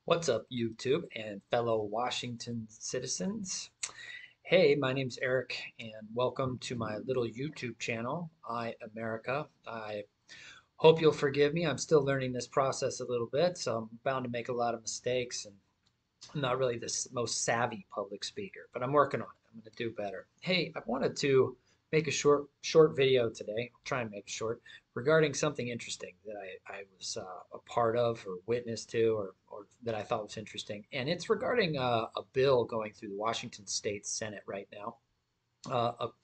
What's up, YouTube and fellow Washington citizens? Hey, my name's Eric, and welcome to my little YouTube channel, I America. I hope you'll forgive me. I'm still learning this process a little bit, so I'm bound to make a lot of mistakes, and I'm not really the most savvy public speaker, but I'm working on it. I'm going to do better. Hey, I wanted to make a short video today. I'll try and make it short regarding something interesting that I was a part of or witness to or that I thought was interesting, and it's regarding a bill going through the Washington State Senate right now.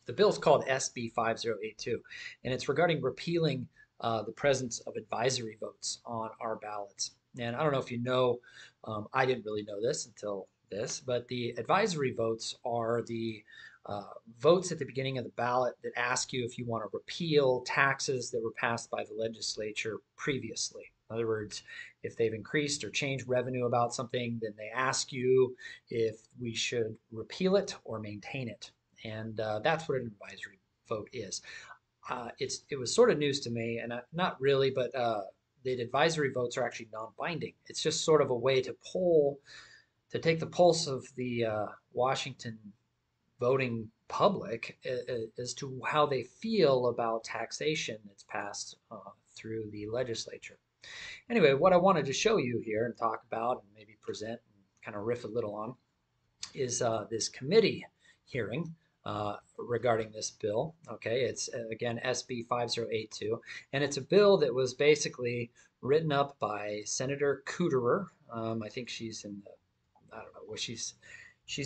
The bill is called SB 5082, and it's regarding repealing the presence of advisory votes on our ballots. And I don't know if you know, I didn't really know this until this, but the advisory votes are the votes at the beginning of the ballot that ask you if you want to repeal taxes that were passed by the legislature previously. In other words, if they've increased or changed revenue about something, then they ask you if we should repeal it or maintain it. And that's what an advisory vote is. It was sort of news to me, and not really, but the advisory votes are actually non-binding. It's just sort of a way to take the pulse of the Washington voting public as to how they feel about taxation that's passed through the legislature. Anyway, what I wanted to show you here and talk about and maybe present and kind of riff a little on is this committee hearing regarding this bill. Okay, it's again SB 5082, and it's a bill that was basically written up by Senator Kuderer. I think she's in the, I don't know, where she's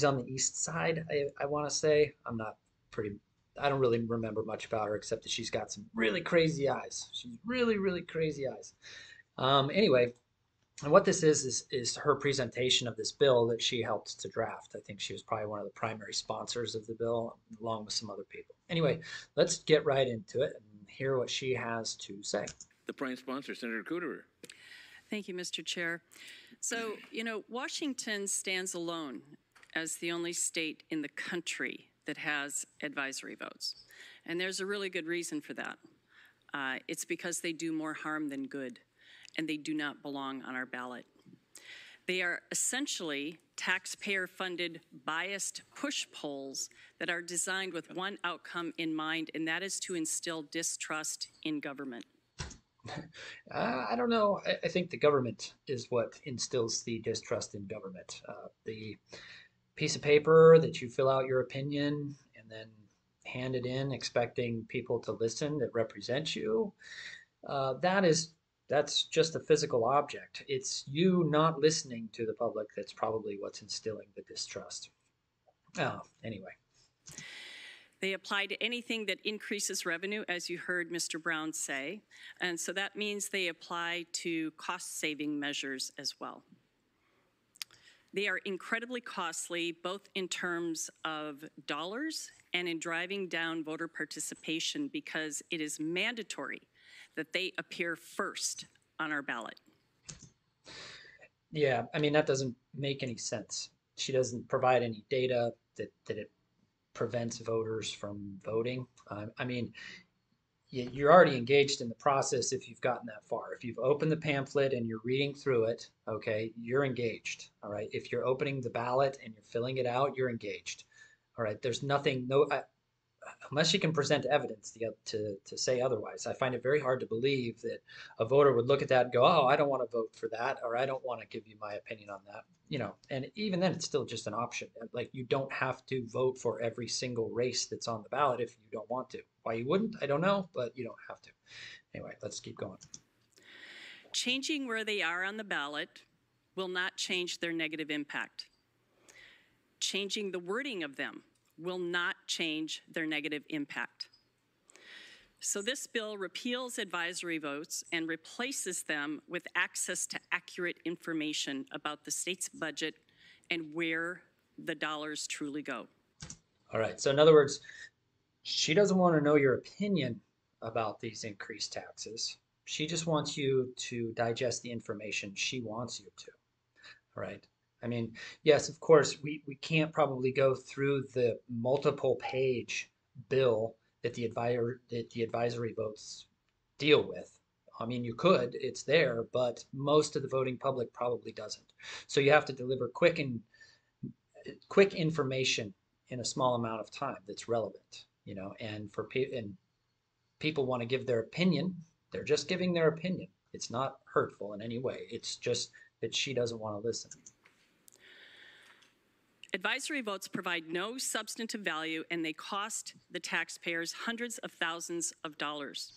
on the east side, I want to say. I'm not pretty, I don't really remember much about her except that she's got some really crazy eyes. She's really crazy eyes. Anyway, and what this is her presentation of this bill that she helped to draft. I think she was probably one of the primary sponsors of the bill, along with some other people. Anyway, let's get right into it and hear what she has to say. The prime sponsor, Senator Kuderer. Thank you, Mr. Chair. So, Washington stands alone as the only state in the country that has advisory votes. And there's a really good reason for that. It's because they do more harm than good, and they do not belong on our ballot. They are essentially taxpayer-funded, biased push polls that are designed with one outcome in mind, and that is to instill distrust in government. I don't know. I think the government is what instills the distrust in government. The piece of paper that you fill out your opinion and then hand it in, expecting people to listen that represent you. That's just a physical object. It's you not listening to the public that's probably what's instilling the distrust. Anyway. They apply to anything that increases revenue, as you heard Mr. Brown say. And so that means they apply to cost-saving measures as well. They are incredibly costly, both in terms of dollars and in driving down voter participation, because it is mandatory that they appear first on our ballot. Yeah, I mean, that doesn't make any sense. She doesn't provide any data that it prevents voters from voting. I mean, you're already engaged in the process if you've gotten that far. If you've opened the pamphlet and you're reading through it, okay, you're engaged. All right. If you're opening the ballot and you're filling it out, you're engaged. All right. There's nothing, no, unless you can present evidence to say otherwise. I find it very hard to believe that a voter would look at that and go, oh, I don't want to vote for that, or I don't want to give you my opinion on that. And even then, it's still just an option. Like, you don't have to vote for every single race that's on the ballot if you don't want to. Why you wouldn't, I don't know, but you don't have to. Anyway, let's keep going. Changing where they are on the ballot will not change their negative impact. Changing the wording of them will not change their negative impact. So this bill repeals advisory votes and replaces them with access to accurate information about the state's budget and where the dollars truly go. All right, so in other words, she doesn't want to know your opinion about these increased taxes. She just wants you to digest the information she wants you to. All right. I mean, yes, of course, we can't probably go through the multiple page bill that the advisory votes deal with I mean, you could, it's there, but most of the voting public probably doesn't. So you have to deliver quick information in a small amount of time that's relevant, and people want to give their opinion. They're just giving their opinion. It's not hurtful in any way. It's just that she doesn't want to listen. Advisory votes provide no substantive value, and they cost the taxpayers hundreds of thousands of dollars.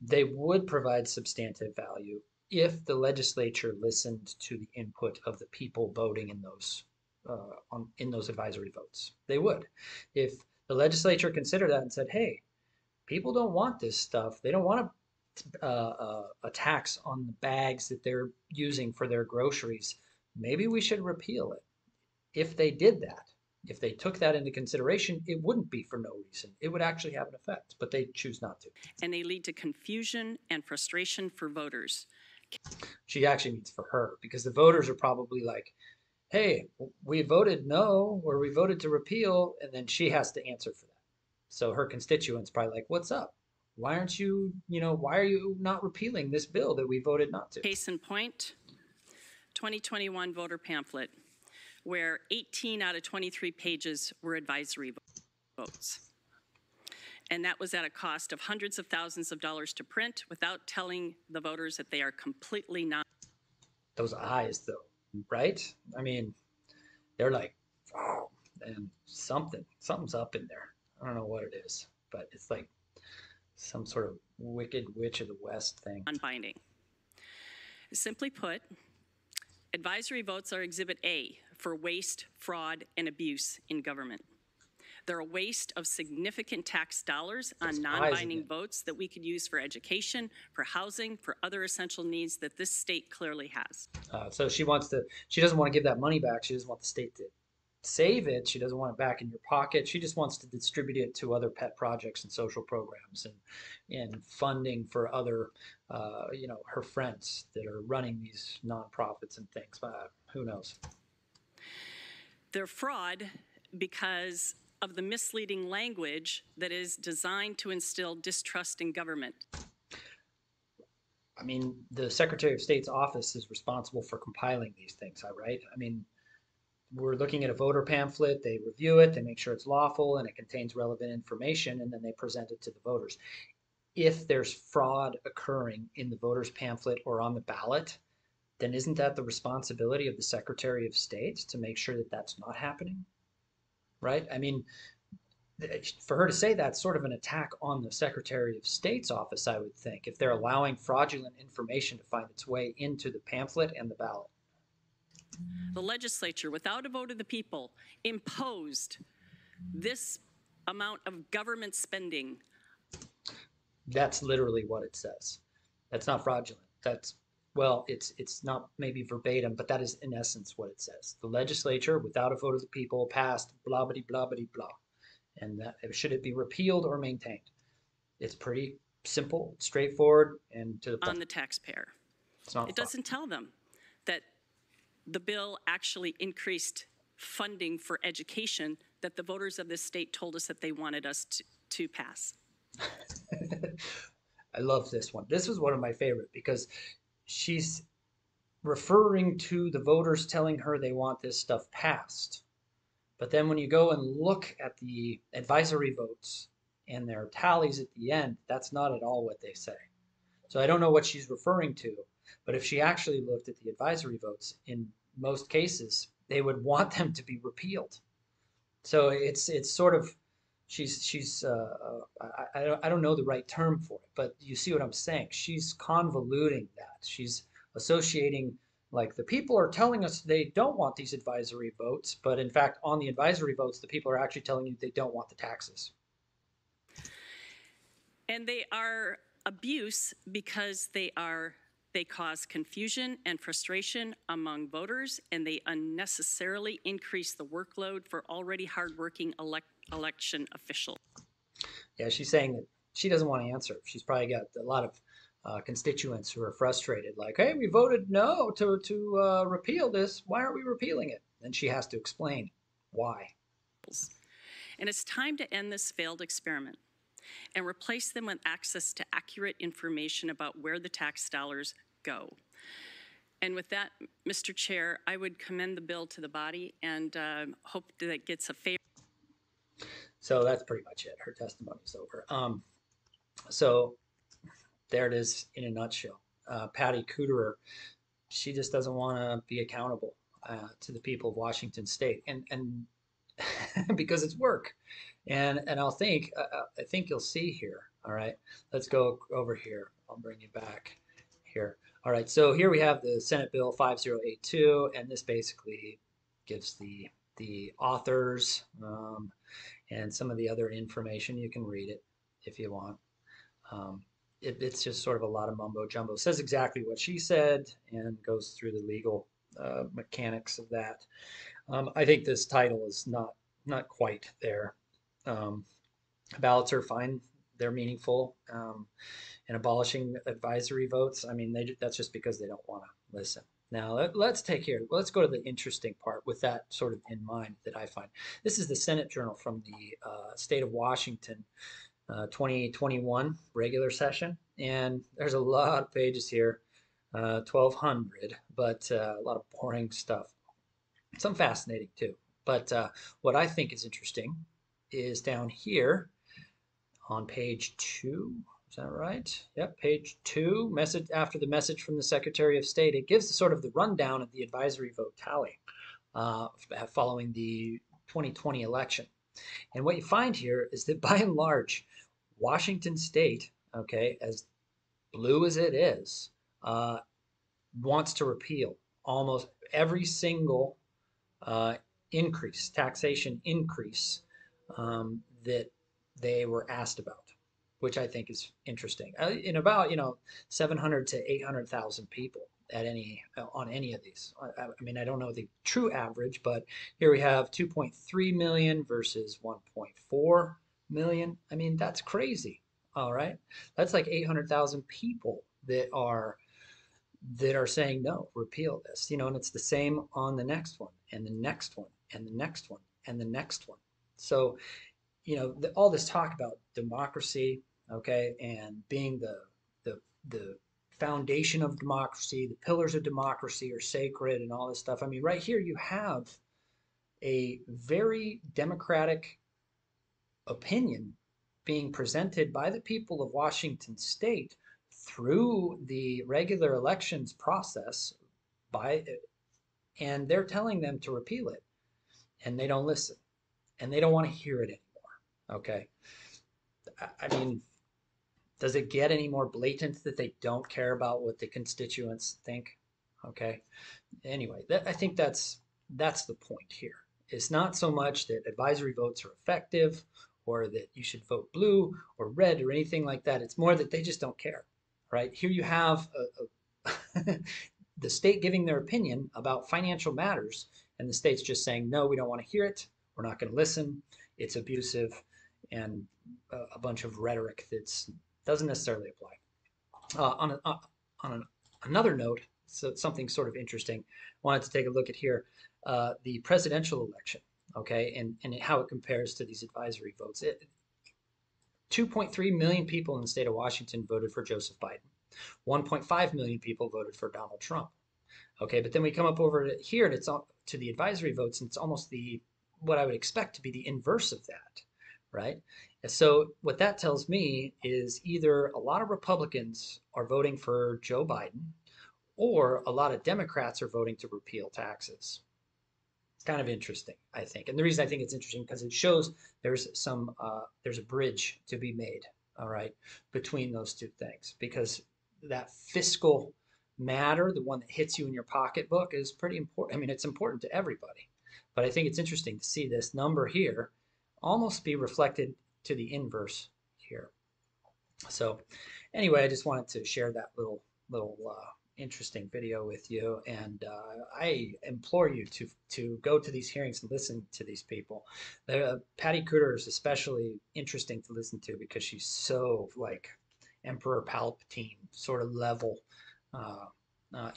They would provide substantive value if the legislature listened to the input of the people voting in those advisory votes. They would. If the legislature considered that and said, "Hey, people don't want this stuff. They don't want a tax on the bags that they're using for their groceries. Maybe we should repeal it." If they did that, if they took that into consideration, it wouldn't be for no reason. It would actually have an effect, but they choose not to. And they lead to confusion and frustration for voters. She actually means for her, because the voters are probably like, "Hey, we voted no, or we voted to repeal," and then she has to answer for that. So her constituents probably like, "What's up? Why aren't you, why are you not repealing this bill that we voted not to?" Case in point, 2021 voter pamphlet, where 18 out of 23 pages were advisory votes. And that was at a cost of hundreds of thousands of dollars to print without telling the voters that they are completely not. Those eyes, though, right? I mean, they're like, oh, and something's up in there. I don't know what it is, but it's like some sort of wicked witch of the West thing. Non-binding. Simply put, advisory votes are Exhibit A for waste, fraud, and abuse in government. They're a waste of significant tax dollars on non-binding votes that we could use for education, for housing, for other essential needs that this state clearly has. So she doesn't want to give that money back. She doesn't want the state to save it. She doesn't want it back in your pocket. She just wants to distribute it to other pet projects and social programs and funding for other, her friends that are running these nonprofits and things. Who knows? They're fraud because of the misleading language that is designed to instill distrust in government. I mean, the Secretary of State's office is responsible for compiling these things, right? I mean, we're looking at a voter pamphlet, they review it, they make sure it's lawful and it contains relevant information, and then they present it to the voters. If there's fraud occurring in the voter's pamphlet or on the ballot, then isn't that the responsibility of the Secretary of State to make sure that that's not happening? Right? I mean, for her to say that's sort of an attack on the Secretary of State's office, I would think, if they're allowing fraudulent information to find its way into the pamphlet and the ballot. The legislature, without a vote of the people, imposed this amount of government spending. That's literally what it says. That's not fraudulent. It's not maybe verbatim, but that is in essence what it says. The legislature, without a vote of the people, passed blah, blah, blah, blah, blah. And that, should it be repealed or maintained? It's pretty simple, straightforward, and to the point. On the taxpayer. It doesn't tell them that the bill actually increased funding for education that the voters of this state told us that they wanted us to pass. I love this one. This was one of my favorite because she's referring to the voters telling her they want this stuff passed. But then when you go and look at the advisory votes and their tallies at the end, that's not at all what they say. So I don't know what she's referring to, but if she actually looked at the advisory votes, in most cases, they would want them to be repealed. So it's sort of, I don't know the right term for it, but you see what I'm saying. She's convoluting that. She's associating, like, the people are telling us they don't want these advisory votes, but in fact, on the advisory votes, the people are actually telling you they don't want the taxes. And they are abuse because they cause confusion and frustration among voters, and they unnecessarily increase the workload for already hardworking election officials. Yeah, she's saying that she doesn't want to answer. She's probably got a lot of constituents who are frustrated, like, "Hey, we voted no to repeal this. Why aren't we repealing it?" And she has to explain why. And it's time to end this failed experiment. and replace them with access to accurate information about where the tax dollars go. And with that, Mr. Chair, I would commend the bill to the body and hope that it gets a favor. So that's pretty much it. Her testimony's over. So there it is in a nutshell. Patty Kuderer, she just doesn't want to be accountable to the people of Washington State, and because it's work. And I think you'll see here. All right, let's go over here. I'll bring you back here. All right, so here we have the Senate Bill 5082, and this basically gives the authors and some of the other information. You can read it if you want. Um, it's just sort of a lot of mumbo jumbo. It says exactly what she said and goes through the legal mechanics of that. I think this title is not quite there. Um, Ballots are fine; they're meaningful. And abolishing advisory votes, I mean, that's just because they don't want to listen. Now let's let's go to the interesting part with that sort of in mind that I find. This is the Senate Journal from the state of Washington, 2021 regular session, and there's a lot of pages here, 1,200, but a lot of boring stuff. Some fascinating too. But what I think is interesting is down here on page 2. Is that right? Yep, page 2, message after the message from the Secretary of State. It gives sort of the rundown of the advisory vote tally following the 2020 election. And what you find here is that by and large, Washington State, okay, as blue as it is, wants to repeal almost every single uh, taxation increase that they were asked about, which I think is interesting. In about 700 to 800,000 people at on any of these. I mean, I don't know the true average, but here we have 2.3 million versus 1.4 million. I mean, that's crazy. All right, that's like 800,000 people that are saying no, repeal this. And it's the same on the next one, and the next one, and the next one, and the next one. So all this talk about democracy, okay, and being the foundation of democracy, the pillars of democracy are sacred, and all this stuff. I mean, right here you have a very democratic opinion being presented by the people of Washington State through the regular elections process by and they're telling them to repeal it, and they don't listen, and they don't want to hear it anymore. Okay, I mean, does it get any more blatant that they don't care about what the constituents think? Okay. Anyway, I think that's the point here. It's not so much that advisory votes are effective or that you should vote blue or red or anything like that. It's more that they just don't care. Right? Here you have the state giving their opinion about financial matters, and the state's just saying, no, we don't want to hear it. We're not going to listen. It's abusive, and a bunch of rhetoric that doesn't necessarily apply. Another note, so something sort of interesting, wanted to take a look at here, the presidential election, okay, and how it compares to these advisory votes. 2.3 million people in the state of Washington voted for Joseph Biden. 1.5 million people voted for Donald Trump. Okay, but then we come up over here, and it's to the advisory votes, and it's almost what I would expect to be the inverse of that, right? And so what that tells me is either a lot of Republicans are voting for Joe Biden, or a lot of Democrats are voting to repeal taxes. It's kind of interesting, I think. And the reason I think it's interesting because it shows there's a bridge to be made, all right, between those two things. Because that fiscal matter, the one that hits you in your pocketbook, is pretty important. I mean, it's important to everybody. But I think it's interesting to see this number here almost be reflected to the inverse here. So anyway, I just wanted to share that little interesting video with you, and I implore you to go to these hearings and listen to these people. Patty Kuderer is especially interesting to listen to because she's so like Emperor Palpatine sort of level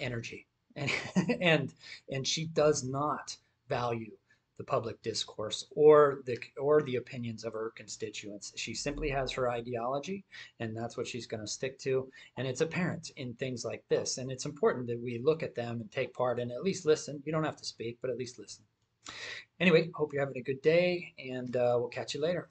energy, and and she does not value the public discourse or the opinions of her constituents. She simply has her ideology, and that's what she's going to stick to. And it's apparent in things like this. And it's important that we look at them and take part and at least listen. You don't have to speak, but at least listen. Anyway, hope you're having a good day, and we'll catch you later.